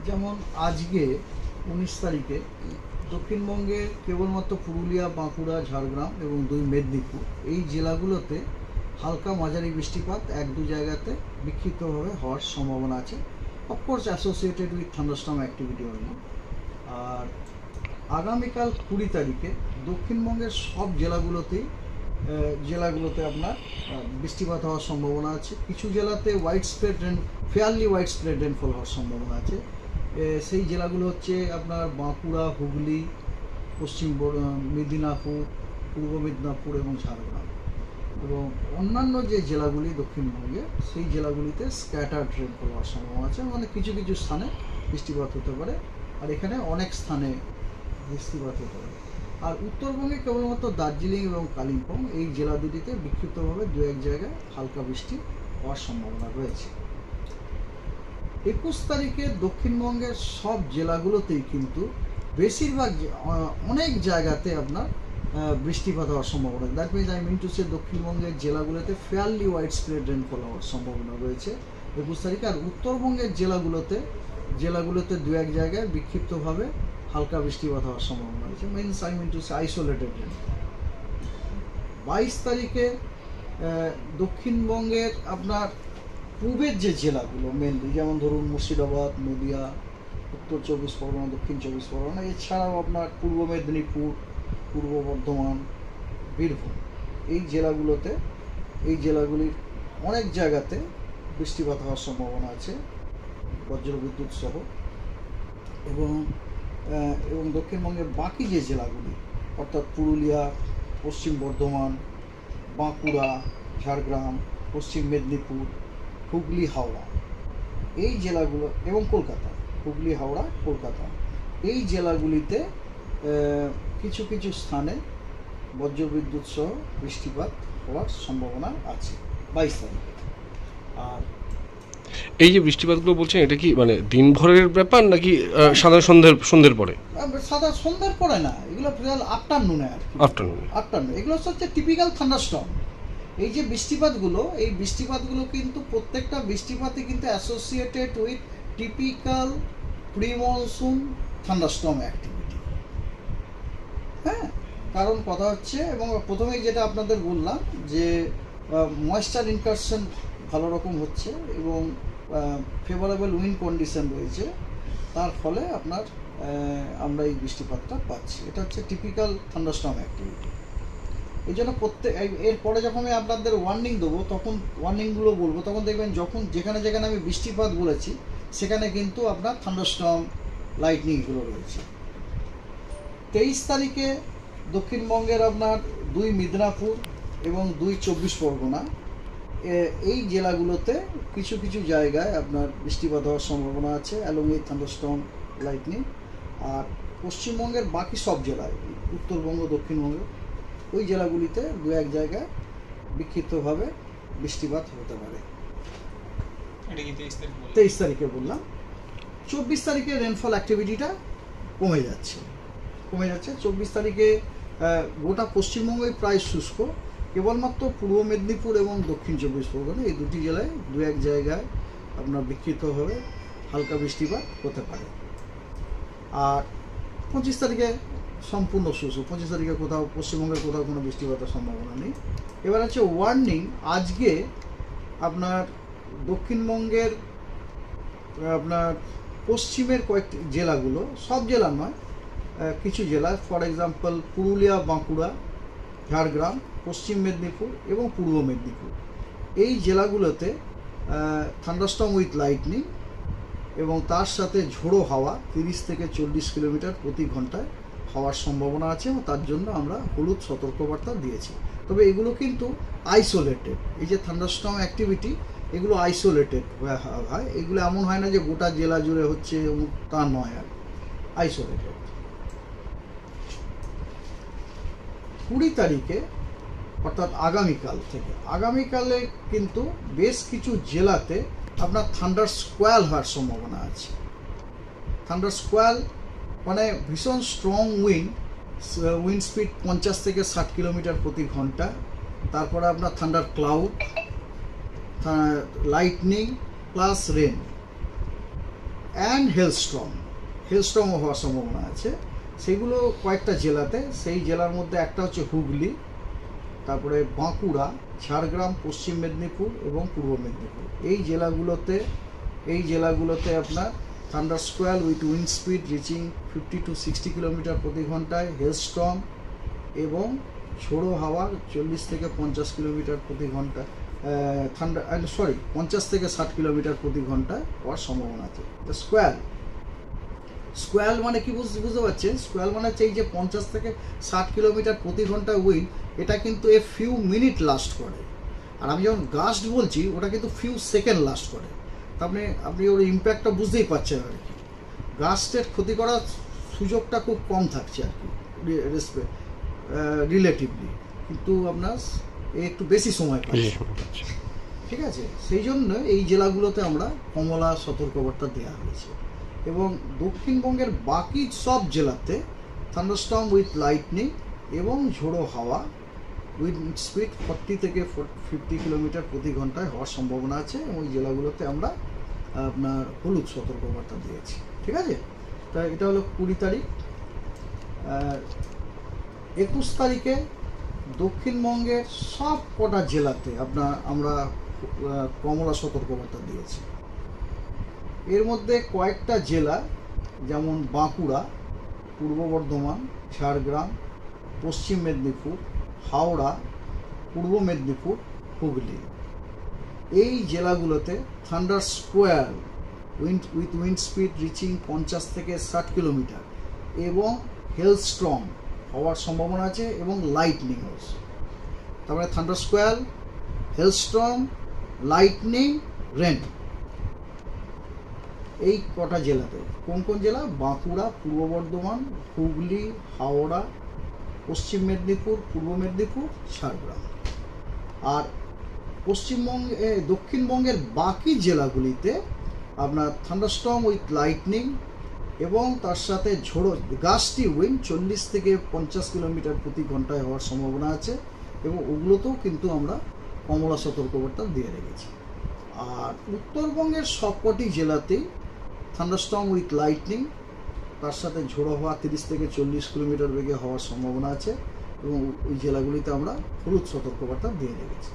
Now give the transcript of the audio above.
যেমন আজকে 19 তারিখে দক্ষিণবঙ্গের কেবলমাত্র পুরুলিয়া, বাঁকুড়া, ঝাড়গ্রাম এবং 2 মেদিনীপুর এই জেলাগুলোতে হালকা মাঝারি বৃষ্টিপাত 1-2 জায়গাতে বিক্ষিপ্তভাবে হওয়ার সম্ভাবনা আছে, of course associated with thunderstorm activity only. আর আগামীকাল 20 তারিখে দক্ষিণবঙ্গের সব জেলাগুলোতে আপনার বৃষ্টিপাত হওয়ার সম্ভাবনা আছে। কিছু জেলাতে ফেয়ারলি ওয়াইড স্প্রেড রেনফল হওয়ার সম্ভাবনা আছে। সেই জেলাগুলো হচ্ছে আপনার বাঁকুড়া, হুগলি, পশ্চিম মেদিনীপুর, পূর্ব মেদিনীপুর এবং ঝাড়গ্রাম। এবং অন্যান্য যে জেলাগুলি দক্ষিণবঙ্গে সেই জেলাগুলিতে স্ক্যাটার্ড রেনফল হওয়ার সম্ভাবনা আছে, মানে কিছু কিছু স্থানে বৃষ্টিপাত হতে পারে, আর এখানে অনেক স্থানে বৃষ্টিপাত হতে পারে। আর উত্তরবঙ্গে কেবলমাত্র দার্জিলিং এবং কালিম্পং এই জেলা দুটিতে বিক্ষিপ্তভাবে 2-1 জায়গায় হালকা বৃষ্টি হওয়ার সম্ভাবনা রয়েছে। 21 তারিখে দক্ষিণবঙ্গের সব জেলাগুলোতেই কিন্তু বেশিরভাগ অনেক জায়গাতে আপনার বৃষ্টিপাত হওয়ার সম্ভাবনা। That means I mean to say দক্ষিণবঙ্গের জেলাগুলোতে ফেয়ারলি ওয়াইড স্প্রেড রেনফল হওয়ার সম্ভাবনা রয়েছে 21 তারিখে। আর উত্তরবঙ্গের জেলাগুলোতে 2-1 জায়গায় বিক্ষিপ্তভাবে হালকা বৃষ্টিপাত হওয়ার সম্ভাবনা রয়েছে, means I mean to say isolated rainfall. 22 তারিখে দক্ষিণবঙ্গের আপনার পূর্বের যে জেলাগুলো মেনলি, যেমন ধরুন মুর্শিদাবাদ, নদিয়া, উত্তর 24 পরগনা, দক্ষিণ 24 পরগনা, এছাড়াও আপনার পূর্ব মেদিনীপুর, পূর্ব বর্ধমান, বীরভূম এই জেলাগুলির অনেক জায়গাতে বৃষ্টিপাত হওয়ার সম্ভাবনা আছে বজ্রবিদ্যুৎ সহ। এবং দক্ষিণবঙ্গের বাকি যে জেলাগুলি অর্থাৎ পুরুলিয়া, পশ্চিম বর্ধমান, বাঁকুড়া, ঝাড়গ্রাম, পশ্চিম মেদিনীপুর, হুগলি, হাওড়া এই জেলাগুলো এবং কলকাতা, হুগলি, হাওড়া, কলকাতা এই জেলাগুলিতে কিছু কিছু স্থানে বজ্রবিদ্যুৎ সহ বৃষ্টিপাত হওয়ার সম্ভাবনা আছে 22 তারিখে। আর এই যে বৃষ্টিপাতগুলো বলছেন, এটা কি মানে দিনভরের ব্যাপার নাকি সাদা সন্ধ্যের পরে? সাদা সন্ধ্যার পরে না, এগুলো আফটারনুনে আর কি। আফটারনুন এগুলো হচ্ছে টিপিক্যাল থান্ডারস্টর্ম। এই যে বৃষ্টিপাতগুলো কিন্তু প্রত্যেকটা বৃষ্টিপাতই কিন্তু associated with typical pre monsoon thunderstorm activity. হ্যাঁ, কারণ কথা হচ্ছে, এবং প্রথমেই যেটা আপনাদের বললাম যে ময়েশ্চার ইনকারশন ভালো রকম হচ্ছে এবং ফেভারেবল উইন্ড কন্ডিশন রয়েছে, তার ফলে আপনার আমরা এই বৃষ্টিপাতটা পাচ্ছি। এটা হচ্ছে টিপিক্যাল থান্ডারস্টর্ম অ্যাক্টিভিটি। এই জন্য এরপরে যখন আমি আপনাদের ওয়ার্নিং দেবো, তখন ওয়ার্নিংগুলো বলবো, তখন দেখবেন যেখানে আমি বৃষ্টিপাত বলেছি সেখানে কিন্তু আপনার থান্ডারস্টর্ম লাইটনিংগুলো রয়েছে। 23 তারিখে দক্ষিণবঙ্গের আপনার 2 মেদিনীপুর এবং 2 24 পরগনা এই জেলাগুলোতে কিছু কিছু জায়গায় আপনার বৃষ্টিপাত হওয়ার সম্ভাবনা আছে অ্যালং উইথ থান্ডারস্টর্ম লাইটনিং। আর পশ্চিমবঙ্গের বাকি সব জেলায়, উত্তরবঙ্গ, দক্ষিণবঙ্গ ওই জেলাগুলিতে 2-1 জায়গায় বিক্ষিপ্তভাবে বৃষ্টিপাত হতে পারে। 23 তারিখে বললাম। 24 তারিখে রেনফল অ্যাক্টিভিটিটা কমে যাচ্ছে। 24 তারিখে গোটা পশ্চিমবঙ্গই প্রায় শুষ্ক, কেবলমাত্র পূর্ব মেদিনীপুর এবং দক্ষিণ 24 পরগনা এই দুটি জেলায় 2-1 জায়গায় আপনার বিক্ষিপ্তভাবে হালকা বৃষ্টিপাত হতে পারে। আর 25 তারিখে সম্পূর্ণ শুষ্ক। 25 তারিখে পশ্চিমবঙ্গের কোথাও কোনো বৃষ্টিপাতের সম্ভাবনা নেই। এবার হচ্ছে ওয়ার্নিং। আজকে আপনার দক্ষিণবঙ্গের আপনার পশ্চিমের কয়েকটি জেলাগুলো, সব জেলা নয়, কিছু জেলা, ফর এক্সাম্পল পুরুলিয়া, বাঁকুড়া, ঝাড়গ্রাম, পশ্চিম মেদিনীপুর এবং পূর্ব মেদিনীপুর এই জেলাগুলোতে থান্ডারস্টর্ম উইথ লাইটনিং এবং তার সাথে ঝোড়ো হাওয়া 30 থেকে 40 কিলোমিটার প্রতি ঘন্টায় হওয়ার সম্ভাবনা আছে, এবং তার জন্য আমরা হলুদ সতর্কবার্তা দিয়েছি। তবে এগুলো কিন্তু আইসোলেটেড। এই যে থান্ডারস্টর্ম অ্যাক্টিভিটি, এগুলো আইসোলেটেড হয়, এগুলো এমন হয় না যে গোটা জেলা জুড়ে হচ্ছে, তা নয়, আর আইসোলেটেড। 20 তারিখে অর্থাৎ আগামীকালে কিন্তু বেশ কিছু জেলাতে আপনার থান্ডার স্কোয়াল হওয়ার সম্ভাবনা আছে। থান্ডার স্কোয়াল মানে ভীষণ স্ট্রং উইন্ড স্পিড 50 থেকে 60 কিলোমিটার প্রতি ঘন্টা। তারপরে আপনার thunder cloud, lightning plus rain and হেলস্টর্মও হওয়ার সম্ভাবনা আছে। সেগুলো কয়েকটা জেলাতে, সেই জেলার মধ্যে একটা হচ্ছে হুগলি, তারপরে বাঁকুড়া, ঝাড়গ্রাম, পশ্চিম মেদিনীপুর এবং পূর্ব মেদিনীপুর। এই জেলাগুলোতে আপনার thunder স্কোয়াল with wind speed reaching 50 to 60 kilometre প্রতি ঘন্টায়, হেলস্টর্ম এবং ঝোড়ো হাওয়া 40 থেকে 50 কিলোমিটার প্রতি ঘন্টা, 50 থেকে 60 কিলোমিটার প্রতি ঘন্টায় হওয়ার সম্ভাবনা আছে। তো স্কোয়াল মানে কি বুঝতে পারছেন? স্কোয়াল মানে হচ্ছে এই যে 50 থেকে 60 কিলোমিটার প্রতি ঘন্টা উইন্ড, এটা কিন্তু এ ফিউ মিনিট লাস্ট করে। আর আমি যখন গাস্ট বলছি ওটা কিন্তু ফিউ সেকেন্ড লাস্ট করে। তার মানে আপনি ওর ইম্প্যাক্টটা বুঝতেই পারছেন আর কি। গাস্টের ক্ষতি করার সুযোগটা খুব কম থাকছে আর কি রিলেটিভলি, কিন্তু আপনার একটু বেশি সময় পাচ্ছে। ঠিক আছে, সেই জন্য এই জেলাগুলোতে আমরা কমলা সতর্কবার্তা দেওয়া হয়েছে। এবং দক্ষিণবঙ্গের বাকি সব জেলাতে থান্ডারস্টর্ম উইথ লাইটনিং এবং ঝোড়ো হাওয়া উইথ স্পিড 40 থেকে 50 কিলোমিটার প্রতি ঘন্টায় হওয়ার সম্ভাবনা আছে। এবং ওই জেলাগুলোতে আমরা আপনার হলুদ সতর্কবার্তা দিয়েছি। ঠিক আছে, তা এটা হলো 20 তারিখ। 21 তারিখে দক্ষিণবঙ্গের সব কটা জেলাতে আমরা কমলা সতর্কবার্তা দিয়েছি। এর মধ্যে কয়েকটা জেলা যেমন বাঁকুড়া, পূর্ব বর্ধমান, ঝাড়গ্রাম, পশ্চিম মেদিনীপুর, হাওড়া, পূর্ব মেদিনীপুর, হুগলি, এই জেলাগুলোতে thunder স্কোয়াল with wind speed reaching 50 থেকে 60 কিলোমিটার এবং হেলস্টর্ম হওয়ার সম্ভাবনা আছে এবং লাইটনিং হচ্ছে। তারপরে থান্ডার স্কোয়াল, হেলস্টর্ম, লাইটনিং, রেন, এই কটা জেলাতে। কোন জেলা? বাঁকুড়া, পূর্ব বর্ধমান, হুগলি, হাওড়া, পশ্চিম মেদিনীপুর, পূর্ব মেদিনীপুর, ঝাড়গ্রাম। আর দক্ষিণবঙ্গের বাকি জেলাগুলিতে আপনার থান্ডারস্টর্ম উইথ লাইটনিং এবং তার সাথে ঝোড়ো গাস্টি উইন্ড 40 থেকে 50 কিলোমিটার প্রতি ঘন্টায় হওয়ার সম্ভাবনা আছে। এবং ওগুলোতেও কিন্তু আমরা কমলা সতর্কবার্তা দিয়ে রেখেছি। আর উত্তরবঙ্গের সবকটি জেলাতেই থান্ডারস্টর্ম উইথ লাইটনিং তার সাথে ঝোড়ো হাওয়া 30 থেকে 40 কিলোমিটার বেগে হওয়ার সম্ভাবনা আছে। এবং ওই জেলাগুলিতে আমরা হলুদ সতর্কবার্তা দিয়ে রেখেছি।